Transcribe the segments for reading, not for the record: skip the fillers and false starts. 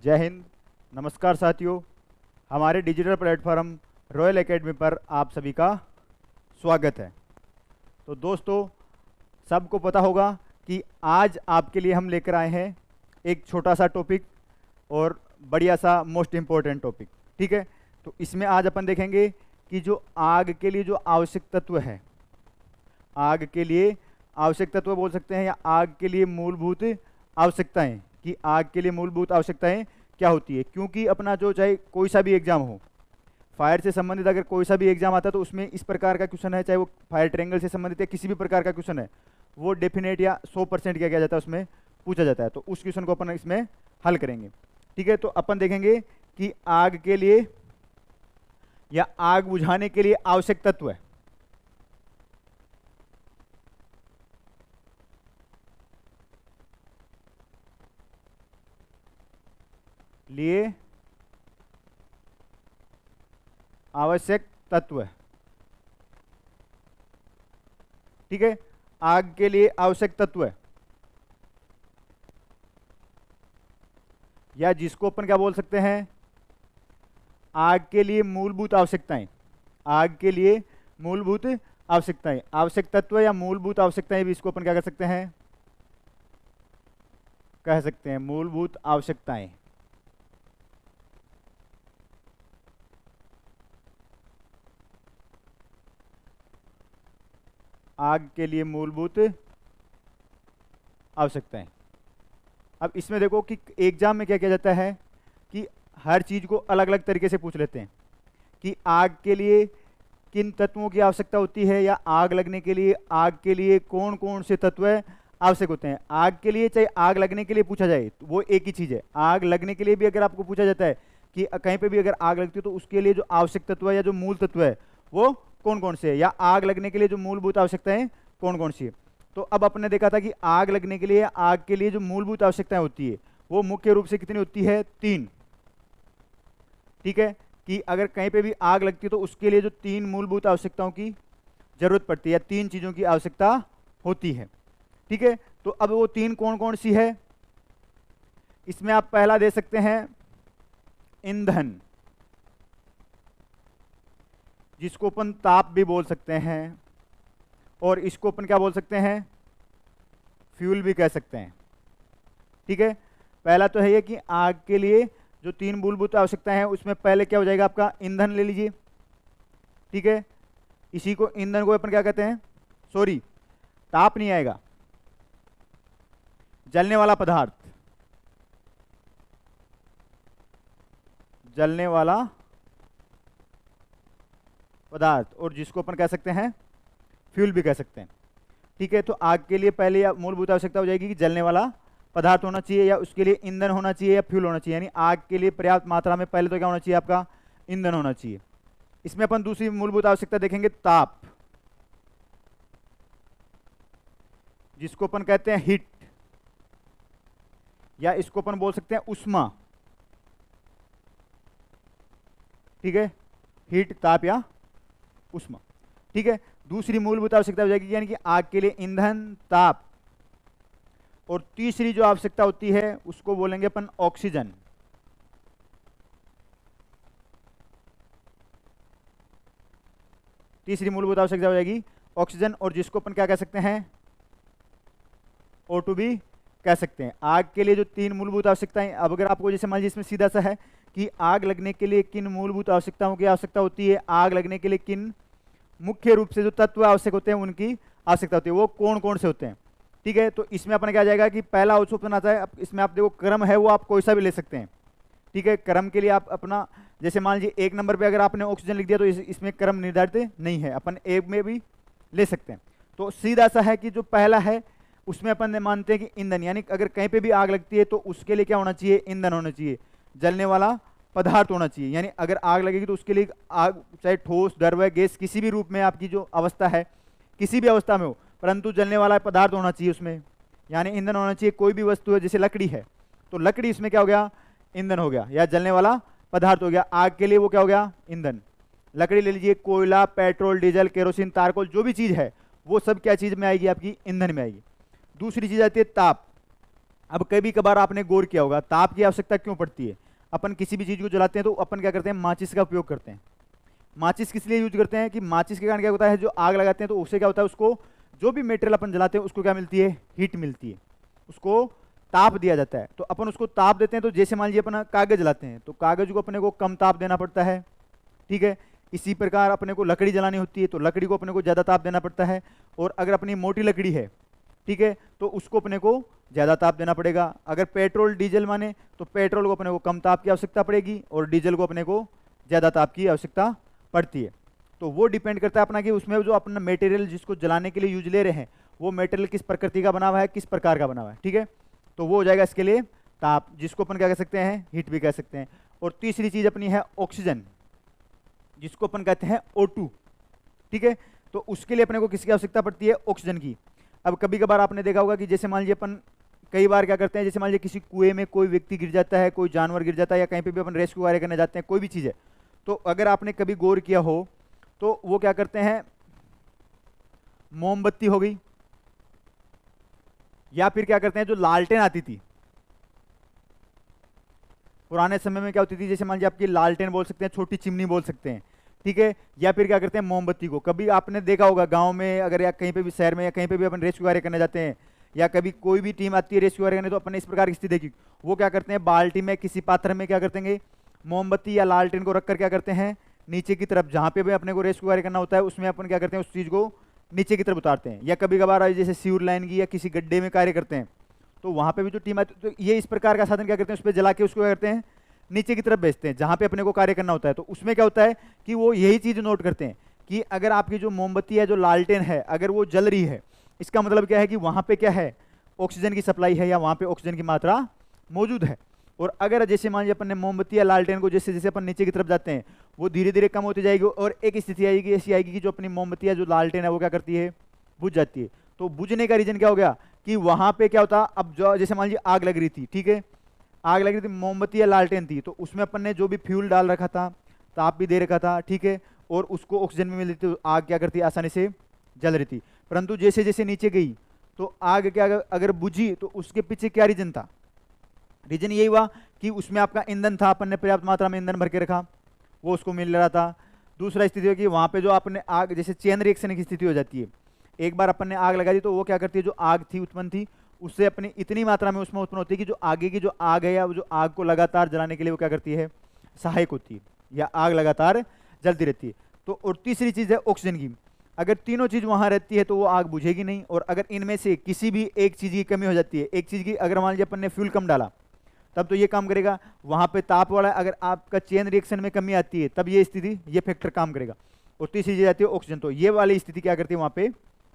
जय हिंद। नमस्कार साथियों, हमारे डिजिटल प्लेटफॉर्म रॉयल एकेडमी पर आप सभी का स्वागत है। तो दोस्तों, सबको पता होगा कि आज आपके लिए हम लेकर आए हैं एक छोटा सा टॉपिक और बढ़िया सा मोस्ट इम्पोर्टेंट टॉपिक। ठीक है, तो इसमें आज अपन देखेंगे कि जो आग के लिए जो आवश्यक तत्व है, आग के लिए आवश्यक तत्व बोल सकते हैं या आग के लिए मूलभूत आवश्यकताएं, कि आग के लिए मूलभूत आवश्यकताएं क्या होती है। क्योंकि अपना जो चाहे कोई सा भी एग्जाम हो, फायर से संबंधित अगर कोई सा भी एग्जाम आता है तो उसमें इस प्रकार का क्वेश्चन है, चाहे वो फायर ट्रायंगल से संबंधित है, किसी भी प्रकार का क्वेश्चन है, वो डेफिनेट या 100% क्या किया जाता है, उसमें पूछा जाता है। तो उस क्वेश्चन को अपन इसमें हल करेंगे। ठीक है, तो अपन देखेंगे कि आग के लिए या आग बुझाने के लिए आवश्यक तत्व है। लिए आवश्यक तत्व है। ठीक है, आग के लिए आवश्यक तत्व है, या जिसको अपन क्या बोल सकते हैं, आग के लिए मूलभूत आवश्यकताएं। आग के लिए मूलभूत आवश्यकताएं, आवश्यक तत्व या मूलभूत आवश्यकताएं भी इसको अपन क्या कर सकते हैं, कह सकते हैं मूलभूत आवश्यकताएं। आग के लिए मूलभूत आवश्यकताएं। अब इसमें देखो कि एग्जाम में क्या किया जाता है कि हर चीज को अलग अलग तरीके से पूछ लेते हैं कि आग के लिए किन तत्वों की आवश्यकता होती है, या आग लगने के लिए आग के लिए कौन कौन से तत्व आवश्यक होते हैं। आग के लिए चाहे आग लगने के लिए पूछा जाए तो वो एक ही चीज है। आग लगने के लिए भी अगर आपको पूछा जाता है कि कहीं पे भी अगर आग लगती है तो उसके लिए जो आवश्यक तत्व है या जो मूल तत्व है वो कौन कौन से है, या आग लगने के लिए जो मूलभूत आवश्यकताएं कौन कौन सी है। तो अब अपने देखा था कि आग लगने के लिए, आग के लिए जो मूलभूत आवश्यकताएं होती है वो मुख्य रूप से कितनी होती है, 3। ठीक है, कि अगर कहीं पे भी आग लगती है तो उसके लिए जो 3 मूलभूत आवश्यकताओं की जरूरत पड़ती है, या 3 चीजों की आवश्यकता होती है। ठीक है, तो अब वो 3 कौन कौन सी है, इसमें आप पहला दे सकते हैं ईंधन, जिसको अपन ताप भी बोल सकते हैं, और इसको अपन क्या बोल सकते हैं, फ्यूल भी कह सकते हैं। ठीक है, पहला तो है ये कि आग के लिए जो 3 मूलभूत आवश्यकताएं हैं उसमें पहले क्या हो जाएगा आपका, ईंधन ले लीजिए। ठीक है, इसी को ईंधन को अपन क्या कहते हैं, सॉरी ताप नहीं आएगा, जलने वाला पदार्थ, जलने वाला पदार्थ, और जिसको अपन कह सकते हैं फ्यूल भी कह सकते हैं। ठीक है, तो आग के लिए पहले मूलभूत आवश्यकता हो जाएगी कि जलने वाला पदार्थ होना चाहिए, या उसके लिए ईंधन होना चाहिए या फ्यूल होना चाहिए। यानी आग के लिए पर्याप्त मात्रा में पहले तो क्या होना चाहिए, आपका ईंधन होना चाहिए। इसमें अपन दूसरी मूलभूत आवश्यकता देखेंगे ताप, जिसको अपन कहते हैं हीट, या इसको अपन बोल सकते हैं उष्मा। ठीक है, हीट, ताप या उष्मा। ठीक है, दूसरी मूलभूत आवश्यकता हो जाएगी यानी कि आग के लिए ईंधन, ताप, और तीसरी जो आवश्यकता होती है उसको बोलेंगे अपन ऑक्सीजन। तीसरी मूलभूत आवश्यकता हो जाएगी ऑक्सीजन, और जिसको अपन क्या कह सकते हैं, O2 भी कह सकते हैं। आग के लिए जो 3 मूलभूत आवश्यकताएं, अब अगर आपको जैसे मान लीजिए इसमें सीधा सा है कि आग लगने के लिए किन मूलभूत आवश्यकताओं की आवश्यकता होती है, आग लगने के लिए किन मुख्य रूप से जो तत्व आवश्यक होते हैं उनकी आवश्यकता होती है, वो कौन कौन से होते हैं। ठीक है, तो इसमें अपना क्या आ जाएगा कि पहला ऑप्शन आता है, इसमें आप देखो क्रम है वो आप कोई सा भी ले सकते हैं। ठीक है, क्रम के लिए आप अपना जैसे मान लीजिए 1 नंबर पे अगर आपने ऑक्सीजन लिख दिया तो इसमें क्रम निर्धारित नहीं है, अपन एक में भी ले सकते हैं। तो सीधा सा है कि जो पहला है उसमें अपन मानते हैं कि ईंधन, यानी अगर कहीं पे भी आग लगती है तो उसके लिए क्या होना चाहिए, ईंधन होना चाहिए, जलने वाला पदार्थ होना चाहिए। यानी अगर आग लगेगी तो उसके लिए आग चाहे ठोस, द्रव्य, गैस, किसी भी रूप में आपकी जो अवस्था है, किसी भी अवस्था में हो, परंतु जलने वाला पदार्थ होना चाहिए उसमें, यानी ईंधन होना चाहिए। कोई भी वस्तु है जैसे लकड़ी है तो लकड़ी इसमें क्या हो गया, ईंधन हो गया, या जलने वाला पदार्थ हो गया। आग के लिए वो क्या हो गया, ईंधन। लकड़ी ले लीजिए, कोयला, पेट्रोल, डीजल, केरोसिन, तारकोल, जो भी चीज है वो सब क्या चीज में आएगी, आपकी ईंधन में आएगी। दूसरी चीज आती है ताप। अब कभी कभार आपने गौर किया होगा ताप की आवश्यकता क्यों पड़ती है। अपन किसी भी चीज को जलाते हैं तो अपन क्या करते हैं, माचिस का उपयोग करते हैं। माचिस किस लिए यूज करते हैं कि माचिस के कारण क्या होता है, जो आग लगाते हैं तो उससे क्या होता है, उसको जो भी मटेरियल अपन जलाते हैं उसको क्या मिलती है, हीट मिलती है, उसको ताप दिया जाता है। तो अपन उसको ताप देते हैं, तो जैसे मान लीजिए अपन कागज जलाते हैं तो कागज को अपने को कम ताप देना पड़ता है, ठीक है। इसी प्रकार अपने को लकड़ी जलानी होती है तो लकड़ी को अपने को ज़्यादा ताप देना पड़ता है। और अगर अपनी मोटी लकड़ी है, ठीक है, तो उसको अपने को ज़्यादा ताप देना पड़ेगा। अगर पेट्रोल डीजल माने तो पेट्रोल को अपने को कम ताप की आवश्यकता पड़ेगी और डीजल को अपने को ज़्यादा ताप की आवश्यकता पड़ती है। तो वो डिपेंड करता है अपना कि उसमें जो अपना मटेरियल जिसको जलाने के लिए यूज ले रहे हैं वो मटेरियल किस प्रकृति का बना हुआ है, किस प्रकार का बना हुआ है, ठीक है। तो वो हो जाएगा इसके लिए ताप, जिसको अपन क्या कह सकते हैं, हीट भी कह सकते हैं। और तीसरी चीज अपनी है ऑक्सीजन, जिसको अपन कहते हैं O2, ठीक है। तो उसके लिए अपने को किसकी आवश्यकता पड़ती है, ऑक्सीजन की। अब कभी कभार आपने देखा होगा कि जैसे मान लीजिए अपन कई बार क्या करते हैं, जैसे मान लीजिए किसी कुएं में कोई व्यक्ति गिर जाता है, कोई जानवर गिर जाता है, या कहीं पे भी अपन रेस्क्यू कार्य करने जाते हैं, कोई भी चीज़ है, तो अगर आपने कभी गौर किया हो तो वो क्या करते हैं, मोमबत्ती हो गई, या फिर क्या करते हैं जो लालटेन आती थी पुराने समय में, क्या होती थी, जैसे मान लीजिए आपकी लालटेन बोल सकते हैं, छोटी चिमनी बोल सकते हैं, ठीक है। या फिर क्या करते हैं, मोमबत्ती को। कभी आपने देखा होगा गांव में अगर या कहीं पे भी शहर में या कहीं पे भी अपन रेस्क्यू कार्य करने जाते हैं, या कभी कोई भी टीम आती है रेस्क्यू कार्य करने, तो अपन ने इस प्रकार की स्थिति देखी, वो क्या करते हैं, बाल्टी में किसी पात्र में क्या करते हैं, मोमबत्ती या लालटेन को रखकर क्या करते हैं, नीचे की तरफ जहाँ पे भी अपने को रेस्क्यू कार्य करना होता है उसमें अपन क्या करते हैं, उस चीज़ को नीचे की तरफ उतारते हैं। या कभी कभार जैसे सीवर लाइन की या किसी गड्ढे में कार्य करते हैं तो वहाँ पे भी जो टीम आती है, तो ये इस प्रकार का साधन क्या करते हैं, उस पर जला के उसको क्या करते हैं, नीचे की तरफ भेजते हैं जहाँ पे अपने को कार्य करना होता है। तो उसमें क्या होता है कि वो यही चीज़ नोट करते हैं कि अगर आपकी जो मोमबत्ती है, जो लालटेन है, अगर वो जल रही है, इसका मतलब क्या है कि वहाँ पे क्या है, ऑक्सीजन की सप्लाई है, या वहाँ पे ऑक्सीजन की मात्रा मौजूद है। और अगर जैसे मान लीजिए अपन ने मोमबत्ती या लालटेन को जैसे जैसे अपन नीचे की तरफ जाते हैं वो धीरे धीरे कम होती जाएगी, और एक स्थिति आएगी ऐसी आएगी कि जो अपनी मोमबत्ती या जो लालटेन है वो क्या करती है, बुझ जाती है। तो बुझने का रीजन क्या हो गया कि वहाँ पे क्या होता, अब जो जैसे मान लीजिए आग लग रही थी, ठीक है, आग लग रही थी, मोमबत्ती या लालटेन थी, तो उसमें अपन ने जो भी फ्यूल डाल रखा था, ताप भी दे रखा था, ठीक है, और उसको ऑक्सीजन भी मिल रही थी, तो आग क्या करती, आसानी से जल रही थी। परंतु जैसे जैसे नीचे गई तो आग क्या अगर बुझी तो उसके पीछे क्या रीजन था, रीजन यही हुआ कि उसमें आपका ईंधन था, अपन ने पर्याप्त मात्रा में ईंधन भर के रखा, वो उसको मिल रहा था। दूसरा स्थिति है कि वहाँ पे जो आपने आग, जैसे चेन रिएक्शन की स्थिति हो जाती है, एक बार अपन ने आग लगा दी तो वो क्या करती है, जो आग थी उत्पन्न थी उससे अपनी इतनी मात्रा में उसमें उत्पन्न होती है कि जो आगे की जो आग है या जो आग को लगातार जलाने के लिए वो क्या करती है, सहायक होती है, या आग लगातार जलती रहती है। तो और तीसरी चीज़ है ऑक्सीजन की। अगर तीनों चीज़ वहाँ रहती है तो वो आग बुझेगी नहीं, और अगर इनमें से किसी भी एक चीज़ की कमी हो जाती है, एक चीज़ की, अगर मान लीजिए अपन ने फ्यूल कम डाला तब तो ये काम करेगा, वहाँ पे ताप वाला अगर आपका चेन रिएक्शन में कमी आती है तब ये स्थिति, ये फैक्टर काम करेगा। और तीसरी चीज़ आती है ऑक्सीजन, तो ये वाली स्थिति क्या करती है, वहाँ पे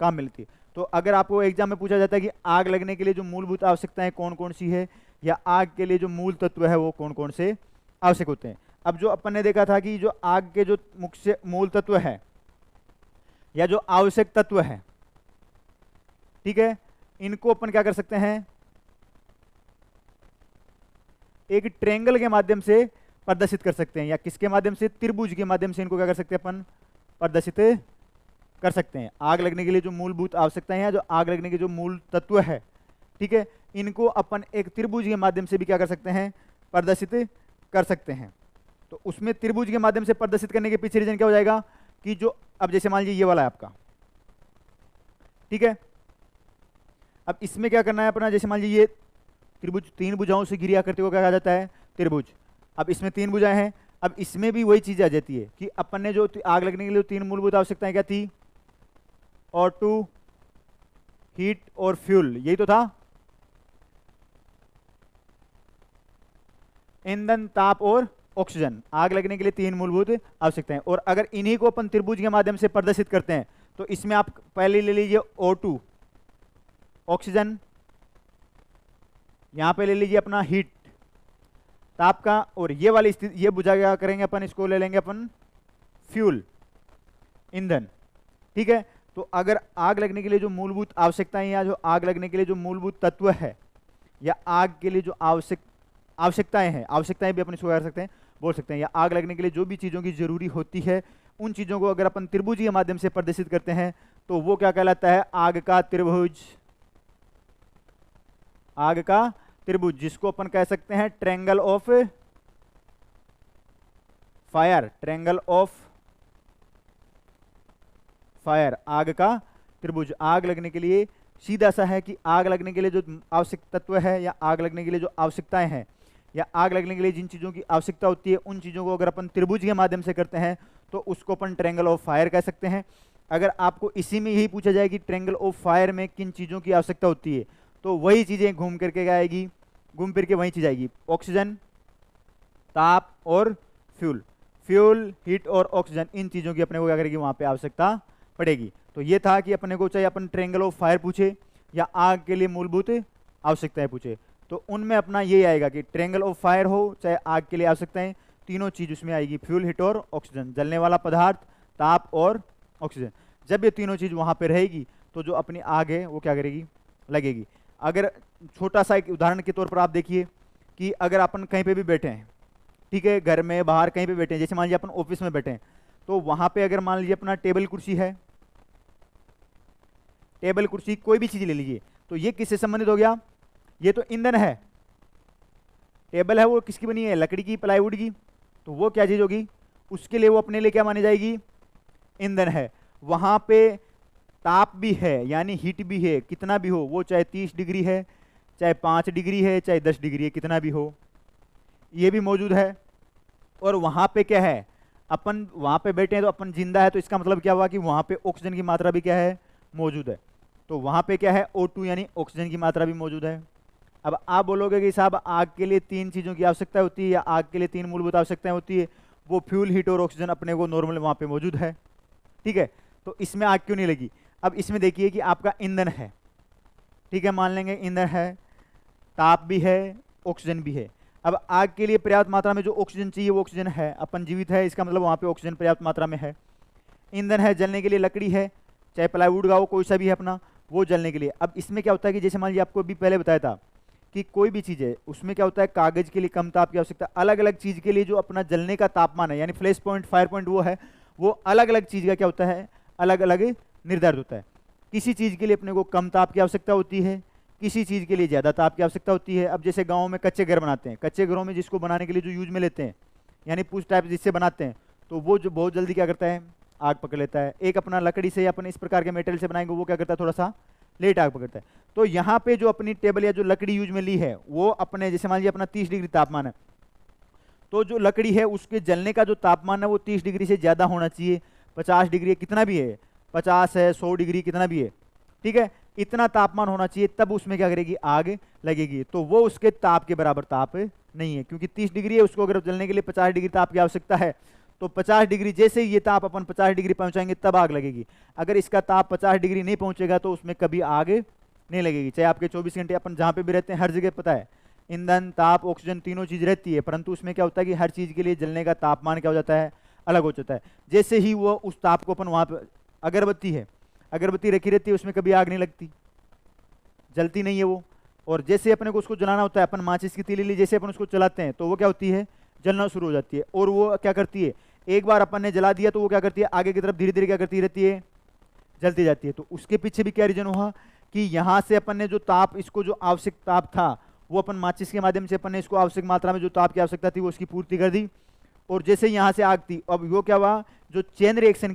काम मिलती है। तो अगर आपको एग्जाम में पूछा जाता है कि आग लगने के लिए जो मूलभूत आवश्यकताएं कौन कौन सी है, या आग के लिए जो मूल तत्व है वो कौन कौन से आवश्यक होते हैं। अब जो अपन ने देखा था कि जो आग के जो मुख्य मूल तत्व है या जो आवश्यक तत्व है, ठीक है, इनको अपन क्या कर सकते हैं, एक ट्रेंगल के माध्यम से प्रदर्शित कर सकते हैं, या किसके माध्यम से, त्रिभुज के माध्यम से इनको क्या कर सकते हैं अपन, प्रदर्शित कर सकते हैं। आग लगने के लिए जो मूलभूत आवश्यकताएं हैं, जो आग लगने के जो मूल तत्व है, ठीक है, इनको अपन एक त्रिभुज के माध्यम से भी क्या कर सकते हैं, प्रदर्शित कर सकते हैं। तो उसमें त्रिभुज के माध्यम से प्रदर्शित करने के पीछे रीजन क्या हो जाएगा कि जो, अब जैसे मान लीजिए ये वाला है आपका, ठीक है, अब इसमें क्या करना है अपना, जैसे मान लीजिए ये त्रिभुज तीन भुजाओं से घिरी आकृति को क्या कहा जाता है, त्रिभुज। अब इसमें तीन भुजाएं हैं, अब इसमें भी वही चीज आ जाती है कि अपन ने जो आग लगने के लिए तीन मूलभूत आवश्यकताएं क्या थी, O2, हीट और फ्यूल, यही तो था, ईंधन, ताप और ऑक्सीजन। आग लगने के लिए तीन मूलभूत आवश्यकताएं, और अगर इन्हीं को अपन त्रिभुज के माध्यम से प्रदर्शित करते हैं तो इसमें आप पहले ले लीजिए O2 ऑक्सीजन, यहां पे ले लीजिए अपना हीट ताप का, और ये वाली स्थिति ये बुझा क्या करेंगे अपन, इसको ले लेंगे अपन फ्यूल, ईंधन, ठीक है। तो अगर आग लगने के लिए जो मूलभूत आवश्यकताएं या जो आग लगने के लिए जो मूलभूत तत्व है या आग के लिए जो आवश्यकताएं हैं, आवश्यकताएं भी अपन इसको कर सकते हैं, बोल सकते हैं, या आग लगने के लिए जो भी चीज़ों की जरूरी होती है उन चीज़ों को अगर अपन त्रिभुज के माध्यम से प्रदर्शित करते हैं तो वो क्या कहलाता है, आग का त्रिभुज। आग का त्रिभुज, जिसको अपन कह सकते हैं triangle of fire, triangle of fire, आग का त्रिभुज। आग लगने के लिए सीधा सा है कि आग लगने के लिए जो आवश्यक तत्व है या आग लगने के लिए जो आवश्यकताएं हैं या आग लगने के लिए जिन चीज़ों की आवश्यकता होती है उन चीज़ों को अगर अपन त्रिभुज के माध्यम से करते हैं तो उसको अपन ट्रायंगल ऑफ फायर कह सकते हैं। अगर आपको इसी में यही पूछा जाए कि ट्रायंगल ऑफ फायर में किन चीज़ों की आवश्यकता होती है तो वही चीज़ें घूम करके आएगी, घूम फिर के वही चीज़ आएगी, ऑक्सीजन, ताप और फ्यूल। फ्यूल, हीट और ऑक्सीजन, इन चीज़ों की अपने को क्या करेगी वहाँ पे आवश्यकता पड़ेगी। तो ये था कि अपने को चाहे अपन ट्रायंगल ऑफ फायर पूछे या आग के लिए मूलभूत आवश्यकताएं पूछे तो उनमें अपना ये आएगा कि ट्रायंगल ऑफ फायर हो चाहे आग के लिए आवश्यकताएं, तीनों चीज उसमें आएगी, फ्यूल, हीट और ऑक्सीजन, जलने वाला पदार्थ, ताप और ऑक्सीजन। जब ये तीनों चीज वहां पे रहेगी तो जो अपनी आग है वो क्या करेगी, लगेगी। अगर छोटा सा एक उदाहरण के तौर पर आप देखिए कि अगर अपन कहीं पे भी बैठे हैं, ठीक है, घर में बाहर कहीं पे बैठे हैं, जैसे मान लीजिए अपन ऑफिस में बैठे हैं तो वहां पे अगर मान लीजिए अपना टेबल कुर्सी है, टेबल कुर्सी कोई भी चीज ले लीजिए तो ये किससे संबंधित हो गया, ये तो ईंधन है। टेबल है वो किसकी बनी है, लकड़ी की, प्लाईवुड की, तो वो क्या चीज होगी, उसके लिए वो अपने लिए क्या मानी जाएगी, ईंधन है। वहां पे ताप भी है यानी हीट भी है, कितना भी हो, वो चाहे 30 डिग्री है, चाहे 5 डिग्री है, चाहे 10 डिग्री है, कितना भी हो, ये भी मौजूद है। और वहां पे क्या है, अपन वहां पे बैठे हैं तो अपन जिंदा है, तो इसका मतलब क्या हुआ कि वहां पे ऑक्सीजन की मात्रा भी क्या है, मौजूद है। तो वहां पे क्या है, O2 यानी ऑक्सीजन की मात्रा भी मौजूद है। अब आप बोलोगे कि साहब आग के लिए 3 चीज़ों की आवश्यकता होती है या आग के लिए 3 मूलभूत आवश्यकताएं होती है, वो फ्यूल, हीट और ऑक्सीजन अपने को नॉर्मल वहाँ पे मौजूद है, ठीक है। तो इसमें आग क्यों नहीं लगी। अब इसमें देखिए कि आपका ईंधन है, ठीक है, मान लेंगे ईंधन है, ताप भी है, ऑक्सीजन भी है। अब आग के लिए पर्याप्त मात्रा में जो ऑक्सीजन चाहिए वो ऑक्सीजन है, अपन जीवित है, इसका मतलब वहाँ पे ऑक्सीजन पर्याप्त मात्रा में है। ईंधन है, जलने के लिए लकड़ी है, चाहे प्लाईवुड का हो, कोई सा भी है अपना, वो जलने के लिए। अब इसमें क्या होता है कि जैसे मान लीजिए आपको अभी पहले बताया था कि कोई भी चीज़ है उसमें क्या होता है, कागज के लिए कम ताप की आवश्यकता, अलग अलग चीज़ के लिए जो अपना जलने का तापमान है यानी फ्लैश पॉइंट, फायर पॉइंट वो है, वो अलग अलग चीज़ का क्या होता है, अलग अलग निर्धारित होता है। किसी चीज़ के लिए अपने को कम ताप की आवश्यकता होती है, किसी चीज़ के लिए ज़्यादा ताप की आवश्यकता होती है। अब जैसे गाँव में कच्चे घर बनाते हैं, कच्चे घरों में जिसको बनाने के लिए जो यूज में लेते हैं यानी पुश टाइप जिससे बनाते हैं, तो वो जो बहुत जल्दी क्या करता है, आग पकड़ लेता है। एक अपना लकड़ी से या अपन इस प्रकार के मेटेरियल से बनाएंगे वो क्या करता है, थोड़ा सा लेट आग पकड़ता है। तो यहाँ पे जो अपनी टेबल या जो लकड़ी यूज में ली है वो अपने जैसे मान लीजिए अपना 30 डिग्री तापमान है, तो जो लकड़ी है उसके जलने का जो तापमान है वो 30 डिग्री से ज़्यादा होना चाहिए, 50 डिग्री कितना भी है, 50 है, 100 डिग्री कितना भी है, ठीक है, इतना तापमान होना चाहिए, तब उसमें क्या करेगी, आग लगेगी। तो वो उसके ताप के बराबर ताप नहीं है, क्योंकि 30 डिग्री है, उसको अगर जलने के लिए 50 डिग्री ताप की आवश्यकता है, तो 50 डिग्री जैसे ये ताप अपन 50 डिग्री पहुंचाएंगे तब आग लगेगी। अगर इसका ताप 50 डिग्री नहीं पहुंचेगा तो उसमें कभी आग नहीं लगेगी। चाहे आपके 24 घंटे अपन जहाँ पे भी रहते हैं हर जगह पता है ईंधन, ताप, ऑक्सीजन तीनों चीज़ रहती है, परंतु उसमें क्या होता है कि हर चीज़ के लिए जलने का तापमान क्या हो जाता है, अलग हो जाता है। जैसे ही वो उस ताप को अपन वहाँ पर, अगरबत्ती है, अगरबत्ती रखी रहती है उसमें कभी आग नहीं लगती, जलती नहीं है वो। और जैसे अपने को उसको जलाना होता है, अपन माचिस की तीली ली जैसे अपन उसको चलाते हैं तो वो क्या होती है, जलना शुरू हो जाती है। और वो क्या करती है, एक बार अपन ने जला दिया तो वो क्या करती है, आगे की तरफ धीरे धीरे क्या करती रहती है, जलती जाती है। तो उसके पीछे भी क्या रीजन हुआ कि यहाँ से अपन ने जो ताप, इसको जो आवश्यक ताप था वो अपन माचिस के माध्यम से अपन ने इसको आवश्यक मात्रा में जो ताप की आवश्यकता थी वो उसकी पूर्ति कर दी। और जैसे यहाँ से आग थी, अब वो क्या हुआ, जो चेन रिएक्शन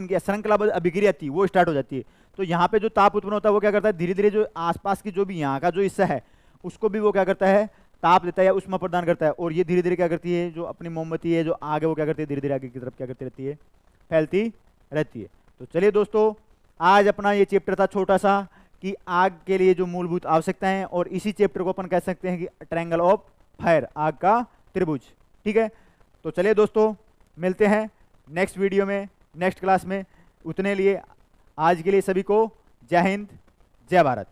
की श्रृंखलाबद्ध अभिक्रिया थी वो स्टार्ट हो जाती है। तो यहाँ पे जो ताप उत्पन्न होता है वो क्या करता है, धीरे धीरे जो आसपास की जो भी यहाँ का जो हिस्सा है उसको भी वो क्या करता है, ताप देता है या उष्मा प्रदान करता है। और ये धीरे धीरे क्या करती है, जो अपनी मोमबत्ती है, जो आग है, वो क्या करती है, धीरे धीरे आगे की तरफ क्या करती रहती है, फैलती रहती है। तो चलिए दोस्तों, आज अपना ये चैप्टर था छोटा सा कि आग के लिए जो मूलभूत आवश्यकताएं हैं, और इसी चैप्टर को अपन कह सकते हैं कि ट्रायंगल ऑफ फायर, आग का त्रिभुज, ठीक है। तो चलिए दोस्तों, मिलते हैं नेक्स्ट वीडियो में, नेक्स्ट क्लास में। उतने लिए आज के लिए सभी को जय हिंद, जय भारत।